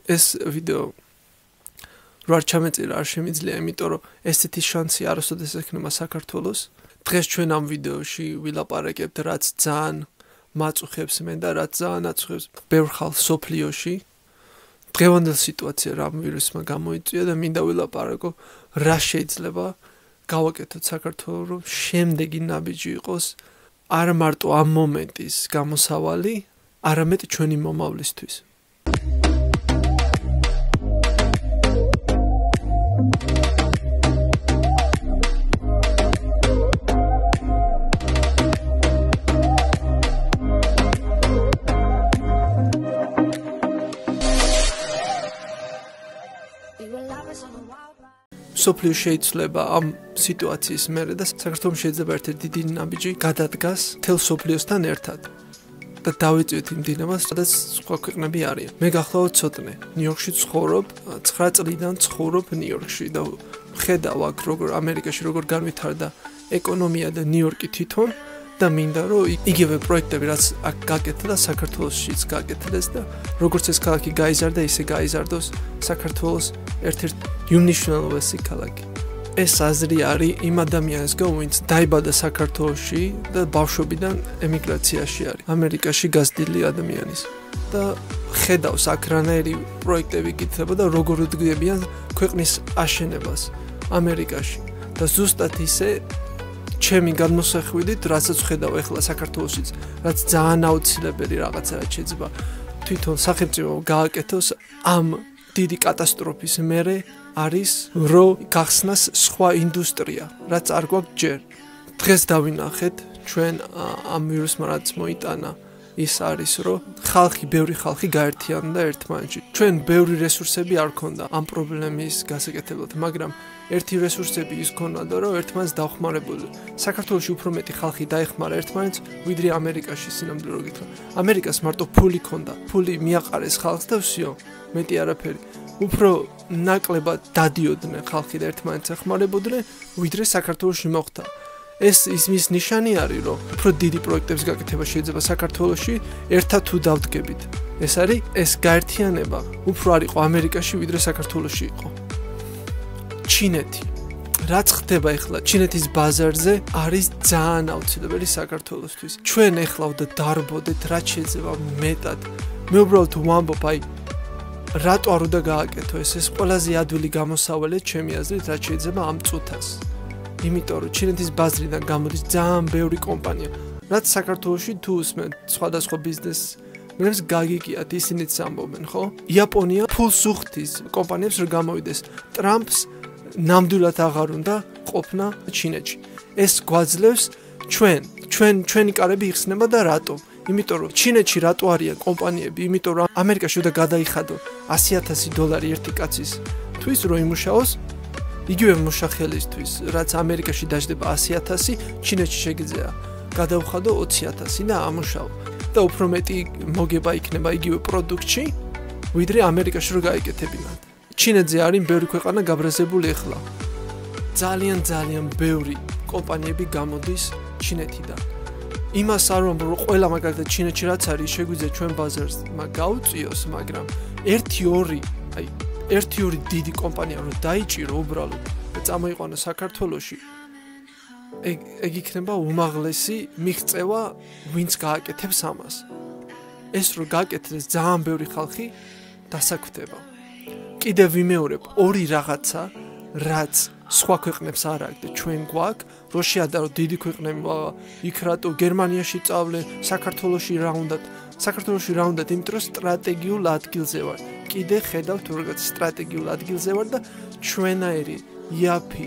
ეს ვიდეო რა ჩამეწერა არ შემიძლია, იმიტომ რომ ესეთი შანსი არასოდეს ექნება საქართველოს. დღეს ჩვენ ამ ვიდეოში ვილაპარაკებთ რაც ძალიან მაწუხებს მე და რაც ძალიან აწუხებს ბევრ ხალხს სოფლიოში. დღევანდელ სიტუაცია რა ვირუსმა გამოიწვია და მინდა ვილაპარაკო რა შეიძლება გავაკეთოთ საქართველოს, რომ შემდეგი ნაბიჯი იყოს არა მარტო ამ მომენტის გამოსავალი, არამედ ჩვენი მომავლისთვის. სოფლიო შეიძლება ამ სიტუაციის მერე და საქართველოს შეიძლება ერთ-ერთი დიდი ნაბიჯი გადადგას მთელ სოფლიოსთან ერთად და დავიწვიეთ იმ დინამას, სადაც სხვა ქვეყნები არიან. მე გახლავთ ცოტნე, ნიუ-იორკში ცხოვრობ, 9 წლიდან ცხოვრობ ნიუ-იორკში და ხედავ აქ როგორ ამერიკაში როგორ განვითარდა ეკონომია და ნიუ-იორკი თვითონ და მინდა რომ იგივე პროექტები რაც აქ გაკეთდა და საქართველოშიც გაკეთდეს და როგორც ეს ქალაქი გაიზარდა, ისე გაიზარდოს საქართველოს ერთ-ერთი უმნიშვნელოვანესი ქალაქი. ეს აზრი არის იმ ადამიანისგან, ვინც დაიბადა საქართველოში და ბავშვობიდან ემიგრაციაში არის. ამერიკაში გაზრდილი ადამიანის. და ხედავს აქ რანაირი პროექტები გიქნება და როგორ უდგებიან ქვეყნის აშენებას ამერიკაში. და ზუსტად ისე ჩემი გადმოსახვიდით, რასაც ხედავ ახლა საქართველოსიც, რაც ძალიან აუცილებელი რაღაცა რაც შეიძლება თვითონ სახელმწიფო გააკეთოს ამ დიდი კატასტროფის მერე არის რომ გახსნას სხვა ინდუსტრია, რაც არ გვაქვს ჯერ. დღეს დავინახეთ ჩვენ ამ ვირუსმა რაც მოიტანა ის არის რომ ბევრი ხალხი გაერთიანდა ერთმანეთში. ჩვენ ბევრი რესურსები არ ქონდა ამ პრობლემის გასაკეთებლად, მაგრამ ერთი რესურსები ის ქონდა რომ ერთმანეთს დავხმარებული. საქართველოში უფრო მეტი ხალხი დაეხმარა ერთმანეთს, ვიდრე ამერიკაში სინამდვილე გითხრა. ამერიკას მარტო ფული ქონდა, ფული მიაყარეს ხალხს და всё, მეტი არაფერი. უფრო ნაკლებად დადიოდნენ ხალხი და ერთმანეთს ეხმარებოდნენ, ვიდრე საქართველოში მოხდა. ეს მის ნიშანი არის, რომ უფრო დიდი პროექტების გაკეთება შეიძლება საქართველოში ერთად თუ დავდგებით. ეს არის ეს გაერთიანება უფრო არ იყო ამერიკაში, ვიდრე საქართველოში იყო. ჩინეთი. რაც ხდება ახლა ჩინეთის ბაზარზე არის ძალიან აუცილებელი საქართველოსთვის. ჩვენ ახლა დარბოდეთ რაც შეიძლება მეტად. მე უბრალოდ ვამბობ, რატო არ უნდა გააკეთო ეს ყველაზე ადვილი გამოსავალი ჩემი აზრით რაც შეიძლება ამ წუთას. იმიტომ რომ ჩინეთის ბაზრიდან გამოდის ძალიან ბევრი კომპანია, რაც საქართველოში თუ უსმენ სხვადასხვა ბიზნესს გაგიგიათ, ისინიც ამბობენ, ხო? იაპონია ფულს უხდის კომპანიებს რომ გამოვიდეს. ტრამპს ნამდვილად აღარ უნდა ყოფნა ჩინეთში. ეს გვაძლევს ჩვენი კარები იხსნება და რატო? იმიტომ რომ ჩინეთში რატო არიან კომპანიები? იმიტომ რომ ამერიკაში უნდა გადაიხადო $100,000 ერთი კაცის თვის რომ იმუშაოს იგივე მუშახელისთვის, რაც ამერიკაში დაждდება 100,000, ჩინეთში შეგიძლია გადავხადო 20,000 და ამუშაო. და უფრო მეტი მოგება იქნება იგივე პროდუქტში, ვიდრე ამერიკაში რო გაიკეთებინათ. ჩინეთზე არის ბევრი ქვეყანა გაბრაზებული ახლა. ძალიან ბევრი კომპანიები გამოდის ჩინეთიდან. იმას არ ვამბობ, რომ ყველა მაგალითად ჩინეთში რაც არის, შეგვიძლია ჩვენ ბაზარს გაუწიოს, მაგრამ 1-2 დიდი კომპანია რომ დაიჭირო უბრალოდ და წამოიყვანა საქართველოში, ეგ იქნება უმაღლესი მიღწევა, ვინც გააკეთებს ამას. ეს რო გააკეთდეს ძალიან ბევრი ხალხი დასაკვდება. კიდევ ვიმეორებ ორი რაღაცა, რაც სხვა ქვეყნებს არ აქვს და ჩვენ გვაქვს, რო შეადარო დიდი ქვეყნები, იქ რატო გერმანიაში წავლენ, საქართველოში რა უნდათ, იმიტომ რომ სტრატეგიულ ადგილზე ვარ. კიდე ხედავთ როგორც სტრატეგიულ ადგილზე ვარ და ჩვენაირი იაფი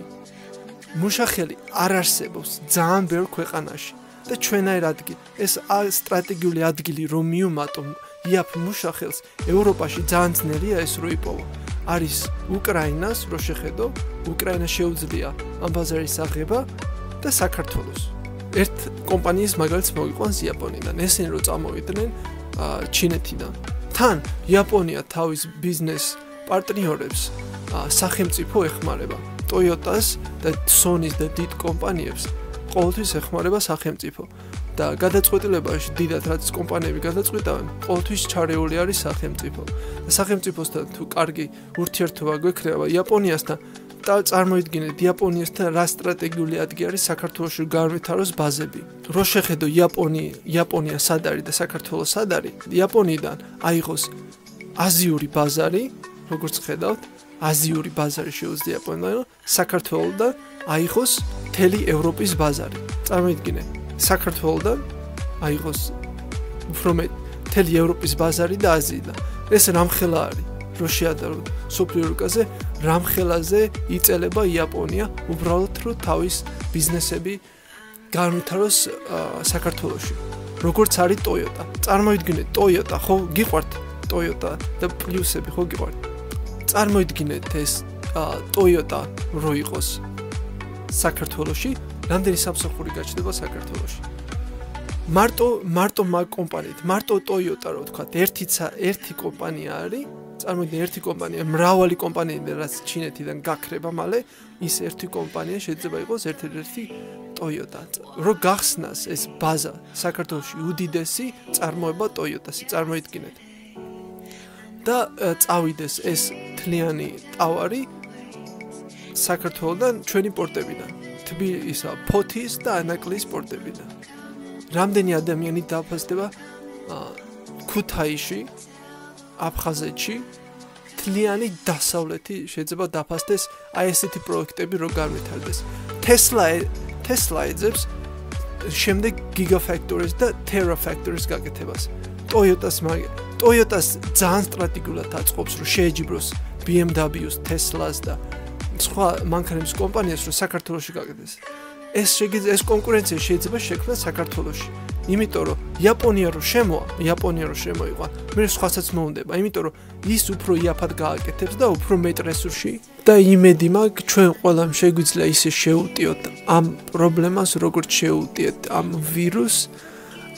მუშახელი არ არსებობს ძალიან ბევრ ქვეყანაში და ჩვენაირ ადგილ ეს სტრატეგიული ადგილი რომ მიუმატო იაფ მუშახელს ევროპაში ძალიან ძნელია ეს რო იპოვო. არის უკრაინას რო შეხედო, უკრაინა შეუძლია ამ ბაზარის აღება და საქართველოს. ერთ კომპანიის მაგალითს მოგიყვანს იაპონიიდან, ესენი რო წამოვიდნენ ჩინეთიდან. თან იაპონია თავის ბიზნეს პარტნიორებს სახელმწიფო ეხმარება. Toyota-ს და Sony-ს და დიდ კომპანიებს ყოველთვის ეხმარება სახელმწიფო. და გადაწყვეტილებაში დიდად რაც კომპანიები გადაწყვეტავენ, ყოველთვის ჩარეული არის სახელმწიფო. და სახელმწიფოსთან თუ კარგი ურთიერთობა გვექნება იაპონიასთან, და წარმოიდგინეთ იაპონიასთან რა სტრატეგიული ადგილი არის საქართველოში განვითაროს ბაზები. რო შეხედო იაპონია სად არის და საქართველო სად არის, იაპონიიდან აიღოს აზიური ბაზარი, როგორც ხედავთ, აზიური ბაზარი შეუძლია იაპონიამ, საქართველოდან აიღოს მთელი ევროპის ბაზარი. წარმოიდგინეთ, საქართველოდან აიღოს უფრო მეტ მთელი ევროპის ბაზარი და აზიიდან. ეს რამხელა არის, რო შეადაროთ სოფლიო რუკაზე, რამხელაზე იწელება იაპონია უბრალოდ რო თავის ბიზნესები განვითაროს საქართველოში. როგორც არის Toyota. წარმოიდგინეთ Toyota, ხო გიყვართ Toyota და პლუსები ხო გიყვართ. წარმოიდგინეთ ეს Toyota რო იყოს საქართველოში, რამდენი სამსახური გაჩნდება საქართველოში. მარტო მაგ კომპანიით, მარტო Toyota რო თქვა, ერთი კომპანია არის, წარმოიდგინეთ ერთი კომპანია, მრავალი კომპანიიდან რაც ჩინეთიდან გაქრება მალე, ის ერთი კომპანია შეიძლება იყოს ერთ-ერთი Toyota. რო გახსნას ეს ბაზა საქართველოში უდიდესი წარმოება Toyota-ს, წარმოიდგინეთ. და წავიდეს ეს თლიანი ტავარი საქართველოდან ჩვენი პორტებიდან, თბილისისა, ფოთის და ანაკლის პორტებიდან. რამდენი ადამიანი დაფასდება ქუთაისში, აფხაზეთში, თლიანი დასავლეთი შეიძლება დაფასდეს აი ესეთი პროექტები რო განვითარდეს. Tesla ეძებს შემდეგ Gigafactories და Terafactories გაკეთებას. Toyota-ს ძალიან სტრატეგიულად აწყობს რომ შეეჯიბროს BMW-ს, Tesla-ს და სხვა მანქანების კომპანიას რომ საქართველოში გაკეთდეს. ეს კონკურენცია შეიძლება შექმნას საქართველოში. იმიტომ რომ იაპონია რო შემოიყვა, მე სხვასაც მოუნდება, იმიტომ რომ ის უფრო იაფად გააკეთებს და უფრო მეტ რესურსში და იმედი მაქვს ჩვენ ყველამ შეგვიძლია ისე შეუტიოთ ამ პრობლემას, როგორც შეუტიეთ ამ ვირუსს,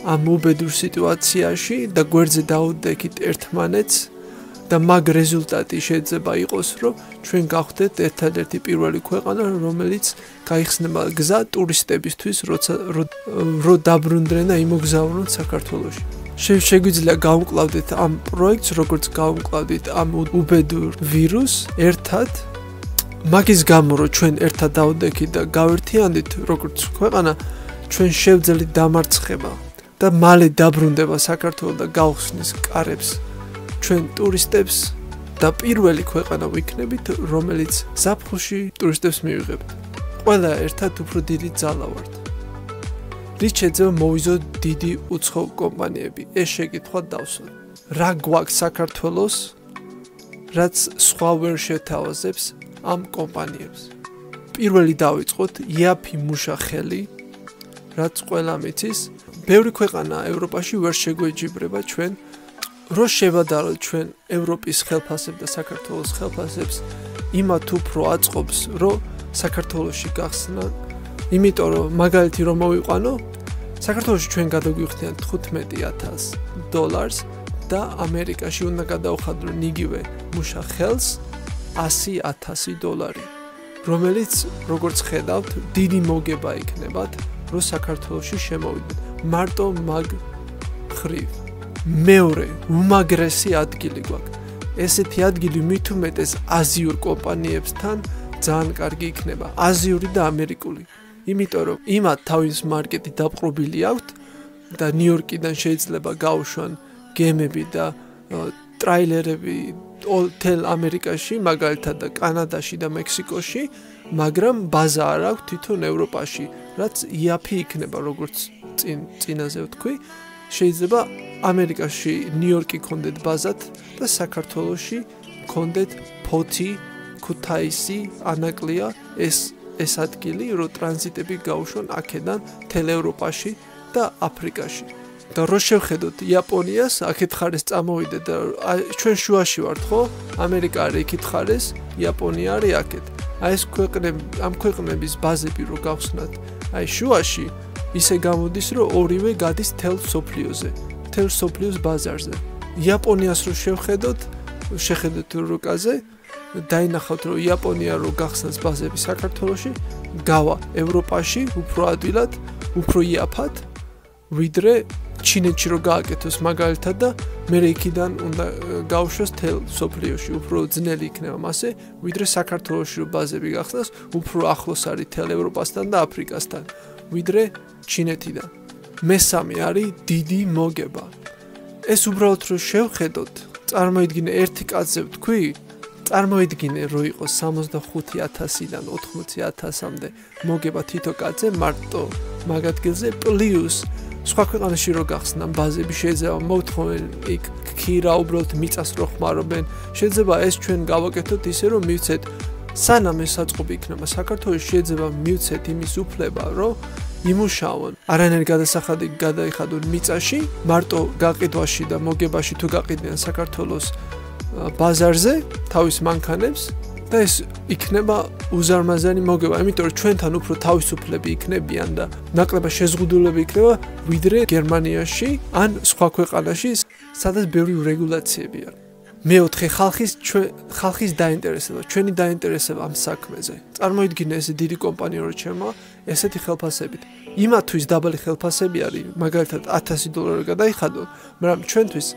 ამ უბედურ სიტუაციაში და გვერდზე დაუდექით ერთმანეთს და მაგ რეზულტატი შეიძლება იყოს, რომ ჩვენ გავხდეთ ერთადერთი პირველი ქვეყანა, რომელიც გაიხსნება გზა ტურისტებისთვის, რო დაბრუნდნენ და იმოგზავნონ საქართველოში. შეგვიძლია გავუკლავდეთ ამ პროექტს, როგორც გავუკლავდით ამ უბედურ ვირუსს ერთად, მაგის გამო, რომ ჩვენ ერთად დავდექით და გავერთიანდით, როგორც ქვეყანა, ჩვენ შევძელით დამარცხება და მალე დაბრუნდება საქართველო და გავხსნის კარებს ჩვენ ტურისტებს და პირველი ქვეყანა ვიქნებით, რომელიც ზაფხულში ტურისტებს მივიღებთ. ყველა ერთად უფრო დიდი ძალა ვართ. რით შეიძლება მოვიზოთ დიდი უცხო კომპანიები? ეს შეკითხვა დავსვათ. რა გვაქვს საქართველოს, რაც სხვა ვერ შეთავაზებს ამ კომპანიებს? პირველი დავიწყოთ იაფი მუშა ხელი, რაც ყველა მიცის. ბევრი ქვეყანა ევროპაში ვერ შეგვეჯიბრება ჩვენ რო შევადაროთ ჩვენ ევროპის ხელფასებს და საქართველოს ხელფასებს, იმათ უფრო აწყობს, რომ საქართველოში გახსნან, იმიტომ რომ მაგალითი რომ მოვიყვანო, საქართველოში ჩვენ გადაგვიხდიან $15,000 და ამერიკაში უნდა გადავხადრონ იგივე მუშა ხელს $100,000, რომელიც როგორც ხედავთ, დიდი მოგება იქნებათ, რომ საქართველოში შემოვიდნენ. მარტო მაგ ხრივ. მეორე, უმაგრესი ადგილი გვაქვს. ესეთი ადგილი მით უმეტეს აზიურ კომპანიებსთან ძალიან კარგი იქნება, აზიური და ამერიკული. იმიტომ რომ იმათ თავის მარკეტი დაპყრობილი აქვთ და ნიუ-იორკიდან შეიძლება გაუშვან გემები და ტრაილერები თელ ამერიკაში, მაგალითად და კანადაში და მექსიკოში, მაგრამ ბაზა არ აქვს თვითონ ევროპაში, რაც იაფი იქნება, როგორც წინაზე ვთქვი. შეიძლება ამერიკაში ნიუ-იორკი კონდეთ ბაზად და საქართველოში კონდეთ ფოთი, ქუთაისი, ანაკლია ეს ადგილი, რო ტრანზიტები გაუშვან აქედან თელ ევროპაში და აფრიკაში. და რო შევხედოთ იაპონიას, აქეთ ხარეს წამოვიდე და ჩვენ შუაში ვართ, ხო? ამერიკა არის იქით ხარეს, იაპონია არის აქეთ. აი ეს ამ ქვეყნების ბაზები რო გავხსნათ, აი შუაში ისე გამოდის, რომ ორივე გადის თელ სოფლიოზე, თელ სოფლიოს ბაზარზე. იაპონიას რო შეხედოთ რუკაზე, დაინახავთ, რომ იაპონია რო გახსნას ბაზები საქართველოში, გავა ევროპაში უფრო ადვილად, უფრო იაფად, ვიდრე ჩინეთში რო გააკეთოს მაგალითად და მე იქიდან უნდა გავუშვას თელ სოფლიოში, უფრო ძნელი იქნება მასე, ვიდრე საქართველოში რო ბაზები გახსნას, უფრო ახლოს არის თელ ევროპასთან და აფრიკასთან, ვიდრე ჩინეთიდან. მესამე არის დიდი მოგება. ეს უბრალოდ რო შევხედოთ, წარმოიდგინე ერთი კაცზე ვთქვი, წარმოიდგინე რომ იყოს 65,000-დან 80,000-მდე მოგება თითო კაცზე მარტო მაგ ადგილზე პლუს სხვა ქვეყანაში რო გახსნან ბაზები შეიძლება მოვთხოვენ იქ ქირა უბრალოდ მიწას რო ხმარობენ შეიძლება ეს ჩვენ გავაკეთოთ ისე რომ მივცეთ სანამ ეს საწყობი იქნება საქართველოს შეიძლება მივცეთ იმის უფლება რომ იმუშაონ არანაირი გადასახადი გადაიხადონ მიწაში მარტო გაყიდვაში და მოგებაში თუ გაყიდიან საქართველოს ბაზარზე თავის მანქანებს და ეს იქნება უზარმაზარი მოგება, იმიტომ რომ ჩვენთან უფრო თავისუფლები იქნებიან და ნაკლებად შეზღუდულები იქნება ვიდრე გერმანიაში ან სხვა ქვეყანაში, სადაც ბევრი რეგულაციები არის. მეოთხე ხალხის დაინტერესება, ჩვენი დაინტერესება ამ საქმეზე. წარმოიდგინე ეს დიდი კომპანია რო ჩემო, ესეთი ხელფასებით. იმათვის დაბალი ხელფასები არის, მაგალითად $1,000 გადაიხადო, მაგრამ ჩვენთვის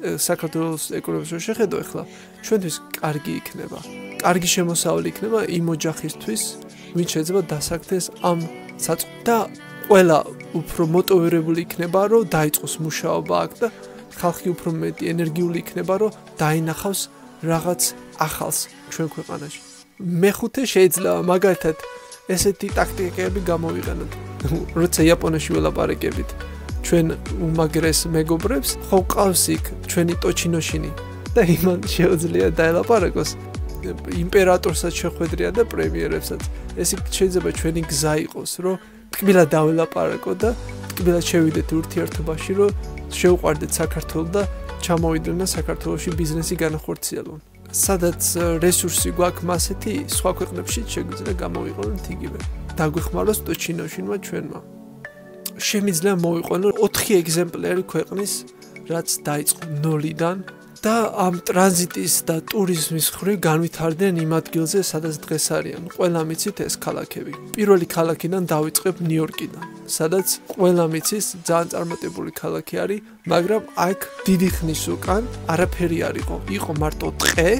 საქართველოს ეკონომიკას რო შეხედო ახლა, ჩვენთვის კარგი იქნება. კარგი შემოსავალი იქნება იმ ოჯახისთვის, ვინც შეიძლება დასაგდეს ამ საწყობ და ყველა უფრო მოტივირებული იქნება, რომ დაიწყოს მუშაობა აქ და ხალხი უფრო მეტი ენერგიული იქნება, რომ დაინახავს რაღაც ახალს ჩვენ ქვეყანაში. მეხუთე შეიძლება მაგალითად ესეთი ტაქტიკები გამოვიყენოთ. როცა იაპონიაში ველაპარაკებით ჩვენ უმაგრეს მეგობრებს, ხო ყავს იქ ჩვენი ტოჩინოშინი და იმან შეუძლია დაელაპარაკოს. იმპერატორსაც შეხვედრია და პრემიერებსაც. ეს შეიძლება ჩვენი გზა იყოს, რომ ტკბილად დაველაპარაკო და ტკბილად შევიდეთ ურთიერთობაში, რომ შევყვარდეთ საქართველოს და ჩამოვიდნენ და საქართველოში ბიზნესი განახორციელონ. სადაც რესურსი გვაქვს მასეთი, სხვა ქვეყნებში შეგვიძლია გამოვიყენოთ იგივე. დაგვეხმაროს ტოჩინოშინმა ჩვენმა. შემიძლია მოვიყვანო 4 ეგზემპლარი ქვეყნის, რაც დაიწყო 0-დან და ამ ტრანზიტის და ტურიზმის მხრივ განვითარდნენ იმ ადგილზე, სადაც დღეს არიან. ყველა მიცით ეს ქალაქები. პირველი ქალაქიდან დავიწყებ ნიუ-იორკიდან, სადაც ყველა მიცის ძალიან წარმატებული ქალაქი არის, მაგრამ აქ დიდი ხნის უკან არაფერი არ იყო. იყო მარტო ტყე,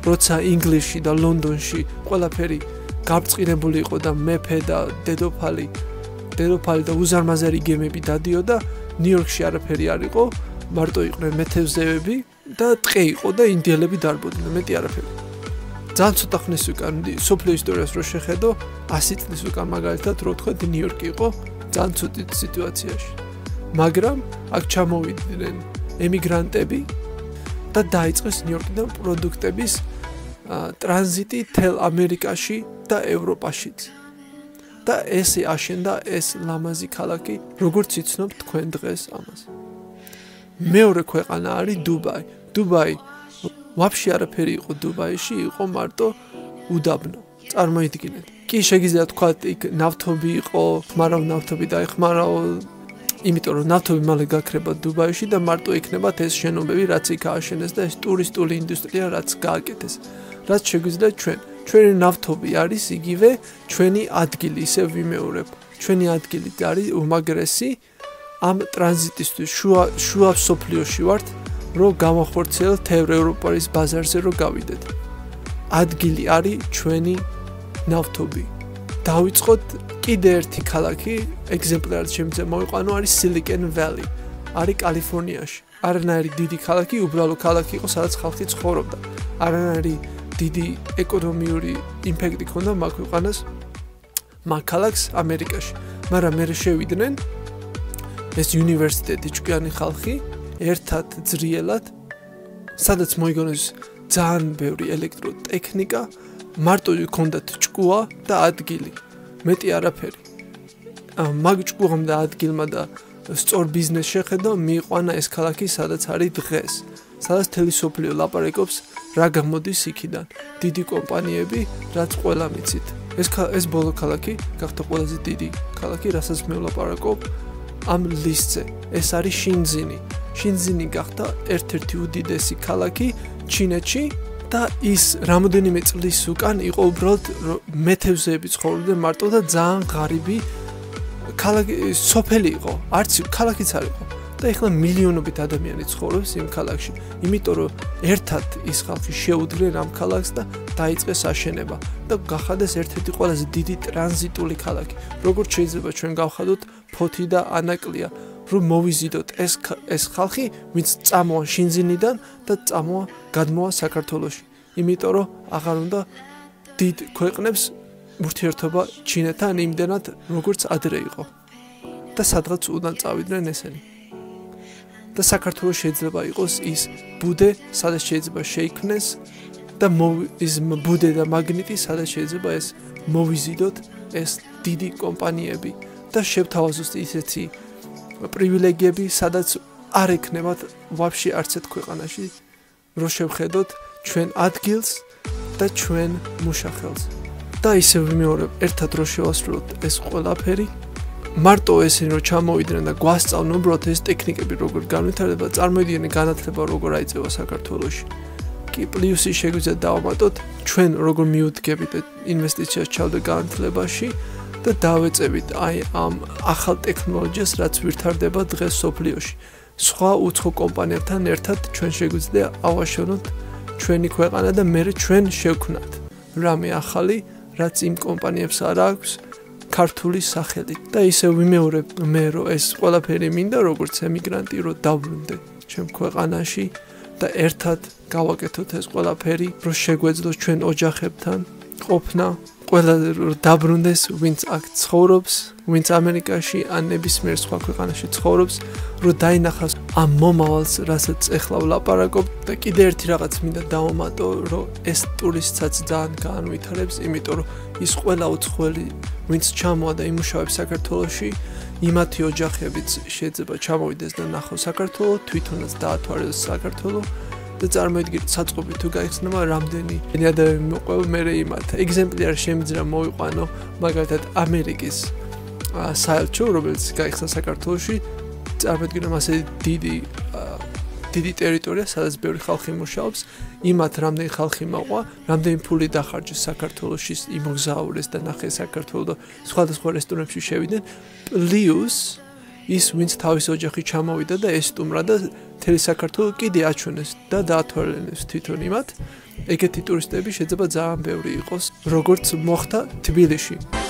როცა ინგლისში და ლონდონში ყველაფერი გაბრწყინებული იყო და მეფე და დედოფალი და უზარმაზარი გემები დადიოდა, ნიუ-იორკში არაფერი არ იყო, მარტო იყვნენ მეთევზეები და ტყე იყო და ინდიელები დარბოდნენ, მეტი არაფერი. ძალიან ცოტა ხნის უკან სოფლიო ისტორიას რო შეხედო, 100 წლის უკან მაგალითად რო ვთქვათ, ნიუ-იორკი იყო ძალიან ცუდ სიტუაციაში. მაგრამ აქ ჩამოვიდნენ ემიგრანტები და დაიწყეს ნიუ-იორკიდან პროდუქტების ტრანზიტი თელ ამერიკაში და ევროპაშიც. და ესე აშენდა ეს ლამაზი ქალაქი, როგორც იცნობთ თქვენ დღეს ამას. მეორე ქვეყანა არის დუბაი. დუბაი ვაფშე არაფერი იყო დუბაიში, იყო მარტო უდაბნო. წარმოიდგინეთ. კი შეგიძლიათ თქვათ, იქ ნავთობი იყო, ხმარავ ნავთობი დაიხმარაო, იმიტომ რომ ნავთობი მალე გაქრება დუბაიში და მარტო იქნებათ ეს შენობები, რაც იქ ააშენეს და ეს ტურისტული ინდუსტრია, რაც გააკეთეს. რაც შეგვიძლია ჩვენი ნავთობი არის იგივე ჩვენი ადგილი, ისე ვიმეორებ. ჩვენი ადგილი არის უმაგრესი ამ ტრანზიტისთვის შუა სოფლიოში ვართ, რომ გამახორციელოთ ევროპის ბაზარზე რომ გავიდეთ. ადგილი არის ჩვენი ნავთობი. დავიწყოთ კიდე ერთი ქალაქი, ეგზემპლარად შემიძლია მოვიყვანო, არის Silicon Valley. არის კალიფორნიაში. არანაირი დიდი ქალაქი, უბრალო ქალაქი იყო, სადაც ხალხი ცხოვრობდა. არანაირი დიდი ეკონომიური იმპექტი ჰქონდა მაგ ქვეყანას, მაგ ქალაქს ამერიკაში. მაგრამ მე შევიდნენ ეს უნივერსიტეტი ჭკვიანი ხალხი ერთად ძრიელად, სადაც მოიგონეს ძალიან ბევრი ელექტროტექნიკა, მარტო ჰქონდათ ჭკუა და ადგილი. მეტი არაფერი. მაგ ჭკუამ და ადგილმა და სწორ ბიზნეს შეხედო მიიყვანა ეს ქალაქი, სადაც არის დღეს. სადაც თელი სოფლიო ლაპარაკობს რა გამოდის იქიდან. დიდი კომპანიები, რაც ყველა მიცით. ეს ბოლო ქალაქი გახდა ყველაზე დიდი ქალაქი, რასაც მე ვლაპარაკობ ამ ლისტზე. ეს არის შინძინი. შინძინი გახდა ერთ-ერთი უდიდესი ქალაქი ჩინეთში და ის რამოდენიმე წლის უკან იყო უბრალოდ მეთევზეები ცხოვრობდნენ მარტო და ძალიან ღარიბი ქალაქი სოფელი იყო, არც ქალაქიც არ იყო. და ეხლა მილიონობით ადამიანი ცხოვრობს იმ ქალაქში, იმიტომ რომ ერთად ის ხალხი შეუდგნენ ამ ქალაქს და დაიწყეს აშენება და გახადეს ერთ-ერთი ყველაზე დიდი ტრანზიტული ქალაქი. როგორც შეიძლება ჩვენ გავხადოთ ფოთი და ანაკლია, რომ მოვიზიდოთ ეს ხალხი, ვინც წამოა შინძინიდან და გადმოა საქართველოში. იმიტომ რომ აღარ უნდა დიდ ქვეყნებს ურთიერთობა ჩინეთთან იმდენად როგორც ადრე იყო. და სადღაც უნდან წავიდნენ ესენი. და საქართველოს შეიძლება იყოს ის ბუდე, სადაც შეიძლება შეიქმნეს და ის ბუდე და მაგნიტი, სადაც შეიძლება ეს მოვიზიდოთ ეს დიდი კომპანიები და შევთავაზოთ ისეთი პრივილეგიები, სადაც არ ექნებათ ვაფშე არც ერთ ქვეყანაში, რომ შევხედოთ ჩვენ ადგილს და ჩვენ მუშახელს. და ისევ ვიმეორებ, ერთად რო შევასრულოთ ეს ყველაფერი, მარტო ესენი რომ ჩამოვიდნენ და გვასწავლონ უბრალოდ ეს ტექნიკები როგორ განვითარდება, წარმოიდგინე განათლება როგორ აიწევა საქართველოში. კი პლუსი შეგვიძლია დავამატოთ, ჩვენ როგორ მიუდგებით ინვესტიციას ჩავდე განათლებაში და დავეწევით აი ამ ახალ ტექნოლოგიას, რაც ვითარდება დღეს სოფლიოში. სხვა უცხო კომპანიებთან ერთად ჩვენ შეგვიძლია ავაშენოთ ჩვენი ქვეყანა და მე ჩვენ შევქმნათ რამე ახალი, რაც იმ კომპანიებს არ აქვს ქართული სახელი. და ისევ ვიმეორებ მე რომ ეს ყველაფერი მინდა როგორც ემიგრანტი რომ დაბრუნდე ჩემ ქვეყანაში და ერთად გავაკეთოთ ეს ყველაფერი, რომ შეგვეძლოს ჩვენ ოჯახებთან ყოფნა, ყველა დაბრუნდეს, ვინც აქ ცხოვრობს, ვინც ამერიკაში ან ნებისმიერ სხვა ქვეყანაში ცხოვრობს, რომ დაინახოს ამ მომავალს, რასაც ეხლა ვლაპარაკობ და კიდე ერთი რაღაც მინდა დავამატო, რომ ეს ტურისტსაც ძალიან განვითარებს, იმიტომ რომ ის ყველა უცხოელი, ვინც ჩამოვა და იმუშავებს საქართველოში, იმათი ოჯახებიც შეიძლება ჩამოვიდეს და ნახოს საქართველოს, თვითონაც დაათვალოს საქართველოს და წარმოიდგინეთ საწყობი თუ გაიხსნება რამდენი ადამიანი მოყვება მე იმათ. ეგზემპლიარი შემიძლია მოვიყვანო მაგალითად ამერიკის საელჩო, რომელიც გაიხსნა საქართველოში, წარმოიდგინეთ ასე დიდი ტერიტორია, სადაც ბევრი ხალხი მუშაობს, იმათ რამდენი ხალხი მოყვა, რამდენი ფული დახარჯეს საქართველოში, იმოგზაურეს და ნახეს საქართველოს და სხვადასხვა რესტორნებში შევიდნენ, პლუს ის ვინც თავის ოჯახი ჩამოვიდა და ესტუმრა და მთელი საქართველოს კიდე აჩვენეს და დაათვალენეს თვითონ იმათ. ეგეთი ტურისტები შეიძლება ძალიან ბევრი იყოს, როგორც მოხდა თბილისში.